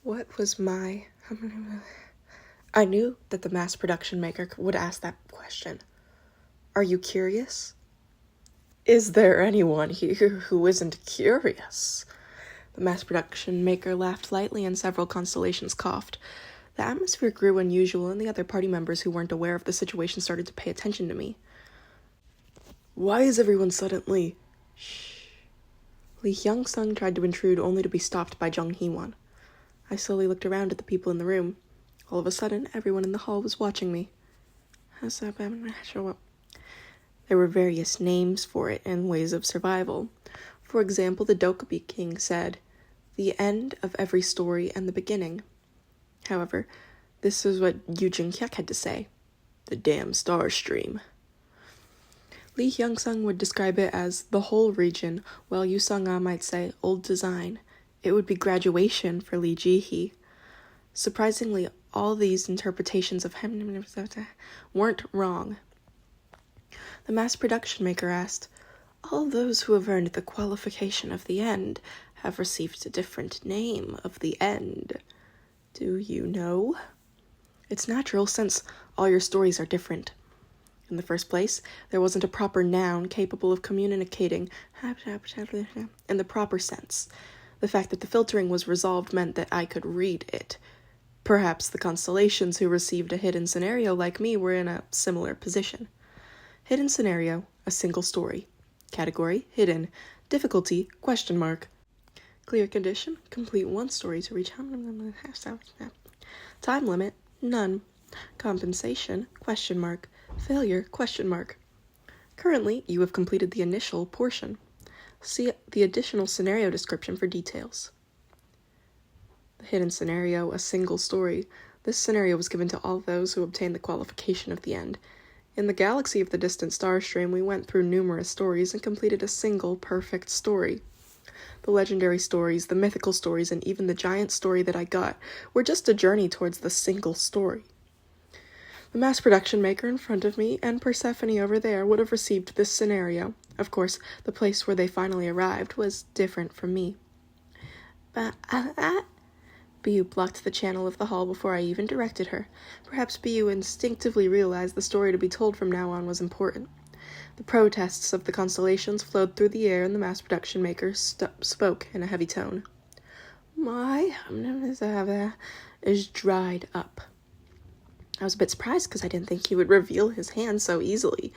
What was my... I knew that the mass production maker would ask that question. Are you curious? Is there anyone here who isn't curious? The mass production maker laughed lightly and several constellations coughed. The atmosphere grew unusual and the other party members who weren't aware of the situation started to pay attention to me. Why is everyone suddenly... Shh. Li Hyung-sung tried to intrude only to be stopped by Jung Hee-won. I slowly looked around at the people in the room. All of a sudden, everyone in the hall was watching me. There were various names for it and ways of survival. For example, the Dokkaebi King said, "The end of every story and the beginning." However, this is what Yu Jin-hyuk had to say. "The damn star stream." Lee Hyung-sung would describe it as the whole region, while Yu Sung-ah might say old design. It would be graduation for Lee Ji-hee. Surprisingly, all these interpretations of him weren't wrong. The mass production maker asked, "All those who have earned the qualification of the end have received a different name of the end. Do you know? It's natural since all your stories are different. In the first place, there wasn't a proper noun capable of communicating in the proper sense. The fact that the filtering was resolved meant that I could read it. Perhaps the constellations who received a hidden scenario like me were in a similar position. Hidden scenario, a single story. Category, hidden. Difficulty, ? Clear condition, complete one story to reach... Time limit, none. Compensation, ? Failure, ? Currently, you have completed the initial portion. See the additional scenario description for details. The hidden scenario, a single story. This scenario was given to all those who obtained the qualification of the end. In the galaxy of the distant star stream, we went through numerous stories and completed a single perfect story. The legendary stories, the mythical stories, and even the giant story that I got were just a journey towards the single story. The mass production maker in front of me and Persephone over there would have received this scenario. Of course, the place where they finally arrived was different from me. Biu blocked the channel of the hall before I even directed her. Perhaps Biu instinctively realized the story to be told from now on was important. The protests of the constellations flowed through the air and the mass production maker spoke in a heavy tone. My is dried up. I was a bit surprised because I didn't think he would reveal his hand so easily.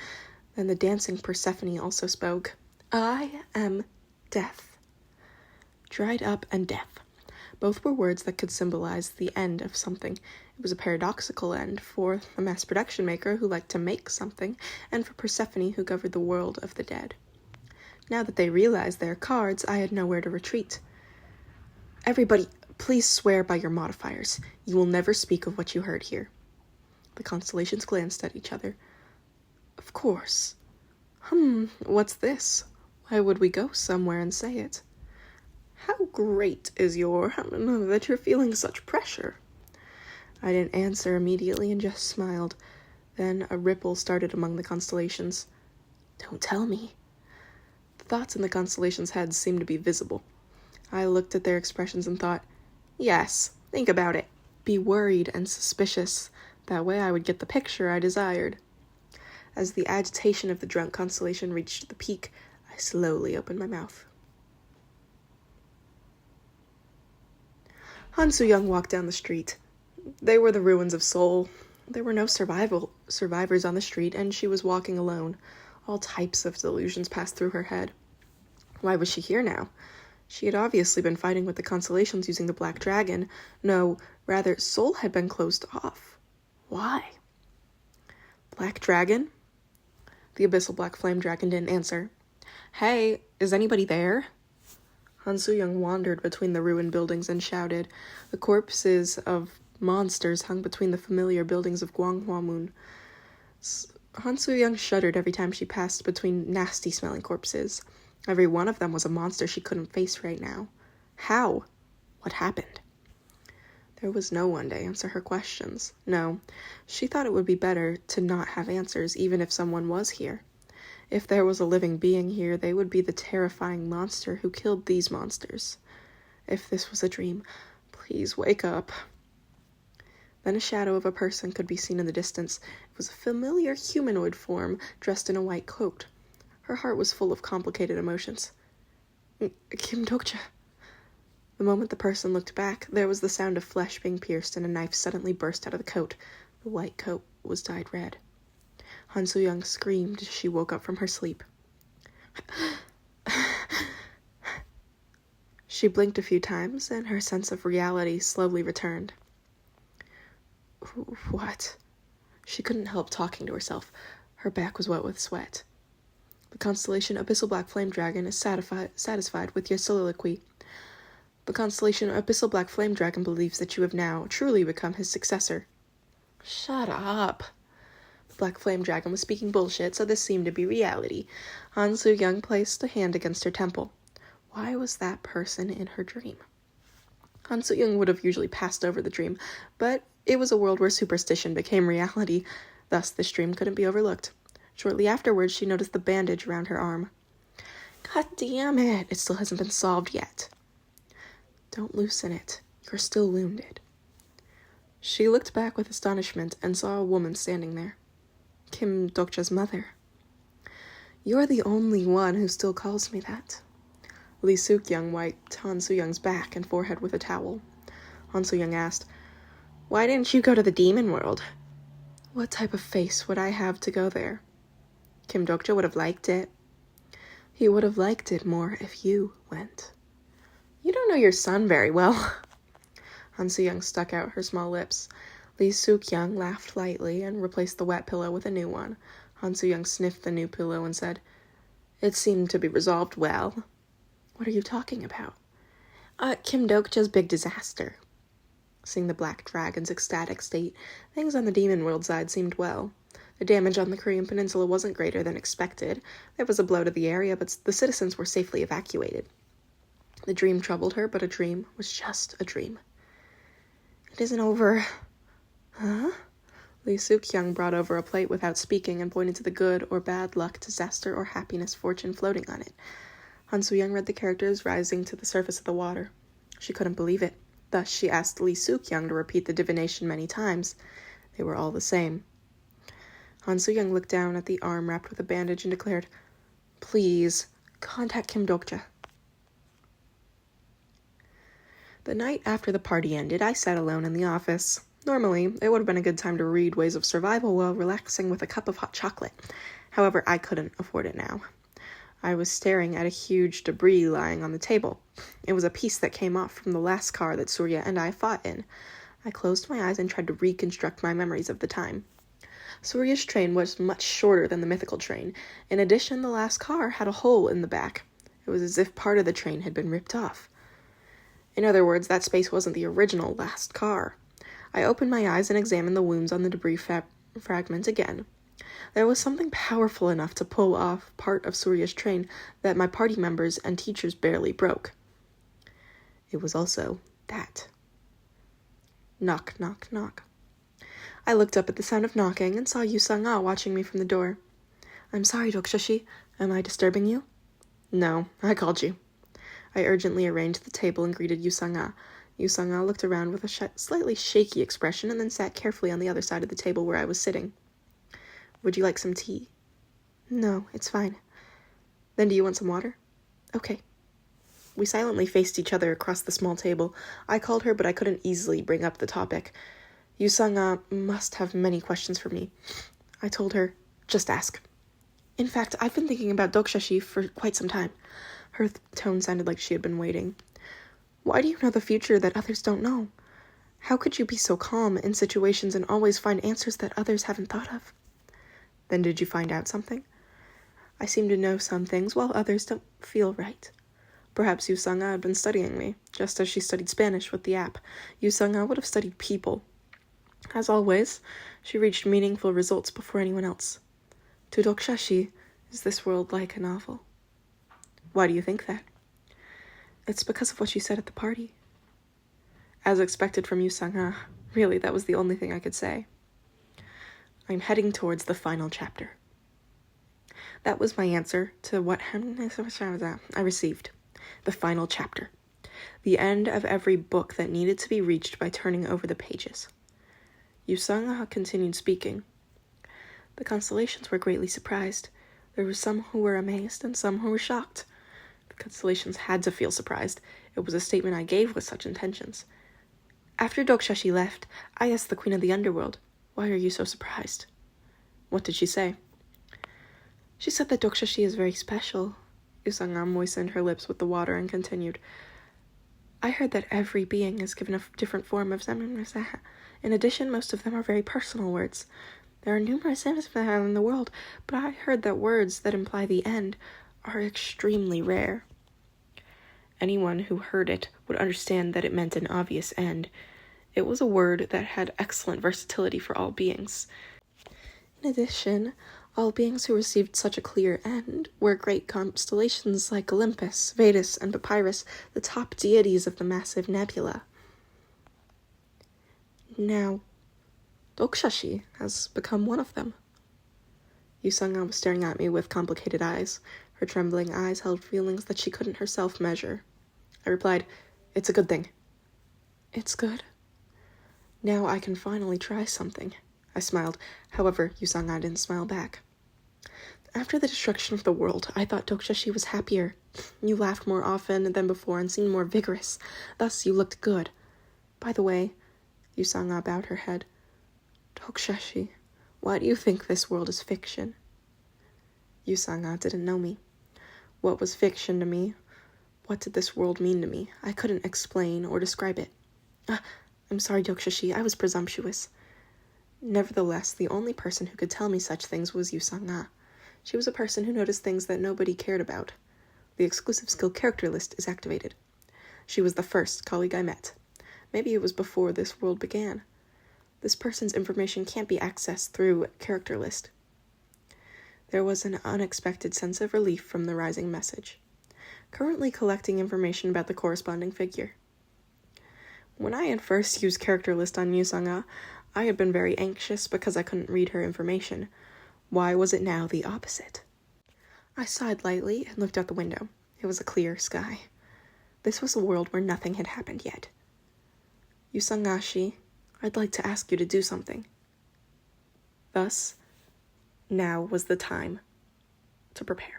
Then the dancing Persephone also spoke. I am death. Dried up and death. Both were words that could symbolize the end of something. It was a paradoxical end for the mass production maker who liked to make something, and for Persephone who governed the world of the dead. Now that they realized their cards, I had nowhere to retreat. Everybody, please swear by your modifiers. You will never speak of what you heard here. The constellations glanced at each other. Of course. What's this? Why would we go somewhere and say it? How great is your... that you're feeling such pressure? I didn't answer immediately and just smiled. Then a ripple started among the constellations. Don't tell me. The thoughts in the constellations' heads seemed to be visible. I looked at their expressions and thought, yes, think about it. Be worried and suspicious. That way I would get the picture I desired. As the agitation of the drunk constellation reached the peak, I slowly opened my mouth. Han Soo-young walked down the street. They were the ruins of Seoul. There were no survivors on the street, and she was walking alone. All types of delusions passed through her head. Why was she here now? She had obviously been fighting with the constellations using the Black Dragon. No, rather, Seoul had been closed off. Why? Black Dragon? The abyssal black flame dragon didn't answer. Hey, is anybody there? Han Soo-young wandered between the ruined buildings and shouted. The corpses of monsters hung between the familiar buildings of Gwanghwamun. Han Soo-young shuddered every time she passed between nasty-smelling corpses. Every one of them was a monster she couldn't face right now. How? What happened? There was no one to answer her questions. No, she thought it would be better to not have answers, even if someone was here. If there was a living being here, they would be the terrifying monster who killed these monsters. If this was a dream, Please wake up. Then a shadow of a person could be seen in the distance. It was a familiar humanoid form dressed in a white coat. Her heart was full of complicated emotions. Kim Dokja. The moment the person looked back, there was the sound of flesh being pierced and a knife suddenly burst out of the coat. The white coat was dyed red. Han Soo-young screamed as she woke up from her sleep. She blinked a few times, and her sense of reality slowly returned. What? She couldn't help talking to herself. Her back was wet with sweat. The constellation Abyssal Black Flame Dragon is satisfied with your soliloquy. The constellation Abyssal Black Flame Dragon believes that you have now truly become his successor. Shut up. The Black Flame Dragon was speaking bullshit, so this seemed to be reality. Han Soo-young placed a hand against her temple. Why was that person in her dream? Han Soo-young would have usually passed over the dream, but it was a world where superstition became reality, thus this dream couldn't be overlooked. Shortly afterwards, she noticed the bandage around her arm. God damn it, it still hasn't been solved yet. Don't loosen it. You're still wounded. She looked back with astonishment and saw a woman standing there. Kim Dokja's mother. You're the only one who still calls me that. Lee Suk-young wiped Han Soo-young's back and forehead with a towel. Han Soo-young asked, Why didn't you go to the demon world? What type of face would I have to go there? Kim Dokja would have liked it. He would have liked it more if you went. You don't know your son very well. Han Soo-young stuck out her small lips. Lee Suk-young laughed lightly and replaced the wet pillow with a new one. Han Soo-young sniffed the new pillow and said, It seemed to be resolved well. What are you talking about? Kim Dokja's big disaster. Seeing the black dragon's ecstatic state, things on the demon world side seemed well. The damage on the Korean peninsula wasn't greater than expected. There was a blow to the area, but the citizens were safely evacuated. The dream troubled her, but a dream was just a dream. It isn't over. Huh? Lee Suk-young brought over a plate without speaking and pointed to the good or bad luck, disaster, or happiness fortune floating on it. Han Soo-young read the characters rising to the surface of the water. She couldn't believe it. Thus, she asked Lee Suk-young to repeat the divination many times. They were all the same. Han Soo-young looked down at the arm wrapped with a bandage and declared, Please, contact Kim Dokja. The night after the party ended, I sat alone in the office. Normally, it would have been a good time to read Ways of Survival while relaxing with a cup of hot chocolate. However, I couldn't afford it now. I was staring at a huge debris lying on the table. It was a piece that came off from the last car that Surya and I fought in. I closed my eyes and tried to reconstruct my memories of the time. Surya's train was much shorter than the mythical train. In addition, the last car had a hole in the back. It was as if part of the train had been ripped off. In other words, that space wasn't the original last car. I opened my eyes and examined the wounds on the debris fragment again. There was something powerful enough to pull off part of Surya's train that my party members and teachers barely broke. It was also that. Knock, knock, knock. I looked up at the sound of knocking and saw Yu Sung-ah watching me from the door. I'm sorry, Dokshashi. Am I disturbing you? No, I called you. I urgently arranged the table and greeted Yu Sung-ah. Yu Sung-ah looked around with a slightly shaky expression and then sat carefully on the other side of the table where I was sitting. Would you like some tea? No, it's fine. Then do you want some water? Okay. We silently faced each other across the small table. I called her, but I couldn't easily bring up the topic. Yu Sung-ah must have many questions for me. I told her, just ask. In fact, I've been thinking about Dokshashi for quite some time. Her tone sounded like she had been waiting. Why do you know the future that others don't know? How could you be so calm in situations and always find answers that others haven't thought of? Then did you find out something? I seem to know some things while others don't feel right. Perhaps Yu Sung-ah had been studying me, just as she studied Spanish with the app. Yu Sung-ah would have studied people. As always, she reached meaningful results before anyone else. To Dokshashi, is this world like a novel? Why do you think that? It's because of what you said at the party. As expected from Yu Sung-ah, really, that was the only thing I could say. I'm heading towards the final chapter. That was my answer to what I received. The final chapter. the end of every book that needed to be reached by turning over the pages. Yusanga continued speaking. The constellations were greatly surprised. There were some who were amazed and some who were shocked. The constellations had to feel surprised. It was a statement I gave with such intentions. After Dokshashi left, I asked the Queen of the Underworld, "Why are you so surprised?" What did she say? She said that Dokshashi is very special. Yusanga moistened her lips with the water and continued. I heard that every being is given a different form of Zemimrasaha. In addition, most of them are very personal words. There are numerous Zemimrasaha in the world, but I heard that words that imply the end are extremely rare. Anyone who heard it would understand that it meant an obvious end. It was a word that had excellent versatility for all beings. In addition, all beings who received such a clear end were great constellations like Olympus, Vedas, and Papyrus, the top deities of the massive nebula. Now, Dokshashi has become one of them. Yusanga was staring at me with complicated eyes. Her trembling eyes held feelings that she couldn't herself measure. I replied, "It's a good thing." "It's good. Now I can finally try something." I smiled. However, Yusanga didn't smile back. After the destruction of the world, I thought Dokshashi was happier. You laughed more often than before and seemed more vigorous. Thus, you looked good. By the way, Yusanga bowed her head. Dokshashi, why do you think this world is fiction? Yusanga didn't know me. What was fiction to me? What did this world mean to me? I couldn't explain or describe it. I'm sorry, Dokshashi, I was presumptuous. Nevertheless, the only person who could tell me such things was Yusanga. She was a person who noticed things that nobody cared about. The exclusive skill character list is activated. She was the first colleague I met. Maybe it was before this world began. This person's information can't be accessed through character list. There was an unexpected sense of relief from the rising message. Currently collecting information about the corresponding figure. When I had first used character list on Yusanga, I had been very anxious because I couldn't read her information. Why was it now the opposite? I sighed lightly and looked out the window. It was a clear sky. This was a world where nothing had happened yet. Yusangashi, I'd like to ask you to do something. Thus, now was the time to prepare.